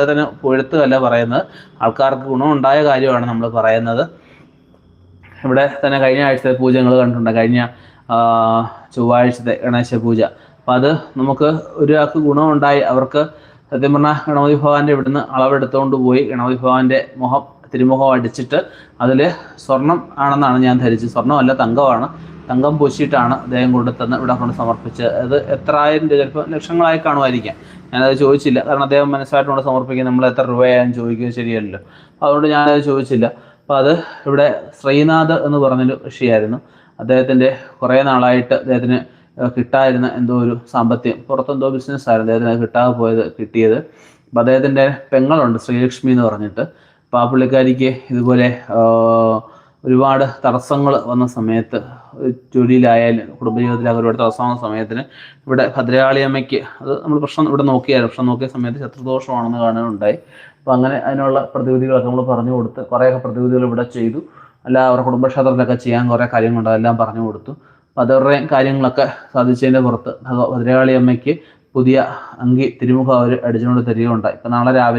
തന്നെ പുഴുത്തുകയല്ല പറയുന്നത്, ആൾക്കാർക്ക് ഗുണമുണ്ടായ കാര്യമാണ് നമ്മൾ പറയുന്നത്. ഇവിടെ തന്നെ കഴിഞ്ഞ ആഴ്ചത്തെ പൂജ നിങ്ങൾ കണ്ടിട്ടുണ്ട്, കഴിഞ്ഞ ചൊവ്വാഴ്ചത്തെ ഗണേശ പൂജ. അപ്പം അത് നമുക്ക് ഒരാൾക്ക് ഗുണമുണ്ടായി. അവർക്ക് സത്യം പറഞ്ഞാൽ ഗണപതി ഭഗവാന്റെ ഇവിടുന്ന് അളവെടുത്തുകൊണ്ട് പോയി ഗണപതി ഭഗവാന്റെ തിരുമുഖം അടിച്ചിട്ട് അതിൽ സ്വർണം ആണെന്നാണ് ഞാൻ ധരിച്ചത്. സ്വർണ്ണമല്ല, തങ്കമാണ്. തങ്കം പൂശിയിട്ടാണ് അദ്ദേഹം കൊണ്ടുതന്ന് ഇവിടെ കൊണ്ട് സമർപ്പിച്ചത്. അത് എത്ര ആയിരം രൂപ, ചിലപ്പോൾ ലക്ഷങ്ങളായി കാണുമായിരിക്കാം. ഞാനത് ചോദിച്ചില്ല, കാരണം അദ്ദേഹം മനസ്സായിട്ടുണ്ട് സമർപ്പിക്കുന്നത്. നമ്മൾ എത്ര രൂപയാണെന്ന് ചോദിക്കുന്നത് ശരിയല്ലല്ലോ. അതുകൊണ്ട് ഞാനത് ചോദിച്ചില്ല. അപ്പോൾ അത് ഇവിടെ ശ്രീനാഥ് എന്ന് പറഞ്ഞൊരു ഋഷിയായിരുന്നു. അദ്ദേഹത്തിൻ്റെ കുറേ നാളായിട്ട് അദ്ദേഹത്തിന് കിട്ടാതിരുന്ന എന്തോ ഒരു സാമ്പത്തികം, പുറത്തെന്തോ ബിസിനസ്സായിരുന്നു അദ്ദേഹത്തിന് കിട്ടിയത്. അപ്പോൾ അദ്ദേഹത്തിൻ്റെ പെങ്ങളുണ്ട് ശ്രീലക്ഷ്മി എന്ന് പറഞ്ഞിട്ട്. അപ്പോൾ ആ പുള്ളിക്കാരിക്ക് ഇതുപോലെ ഒരുപാട് തടസ്സങ്ങൾ വന്ന സമയത്ത്, ജോലിയിലായാലും കുടുംബജീവിതത്തിലായാലും ഒരുപാട് തടസ്സം വന്ന സമയത്തിന് ഇവിടെ ഭദ്രകാളിയമ്മയ്ക്ക് അത് നമ്മൾ പ്രശ്നം നോക്കിയ സമയത്ത് ശത്രുദോഷമാണെന്ന് കാണുകയുണ്ടായി. അപ്പോൾ അങ്ങനെ അതിനുള്ള പ്രതിവിധികളൊക്കെ നമ്മൾ പറഞ്ഞു കൊടുത്ത്, കുറേയൊക്കെ പ്രതിവിധികൾ ഇവിടെ ചെയ്തു. അല്ല, അവരുടെ കുടുംബക്ഷേത്രത്തിലൊക്കെ ചെയ്യാൻ കുറേ കാര്യങ്ങളുണ്ട്, അതെല്ലാം പറഞ്ഞു കൊടുത്തു. അപ്പോൾ അവരുടെയും കാര്യങ്ങളൊക്കെ സാധിച്ചതിൻ്റെ പുറത്ത് ഭദ്രകാളി അമ്മയ്ക്ക് പുതിയ അങ്കി തിരുമുഖം അവർ അടിച്ചുകൊണ്ട് തരികയുണ്ടായി. ഇപ്പം നാളെ രാവിലെ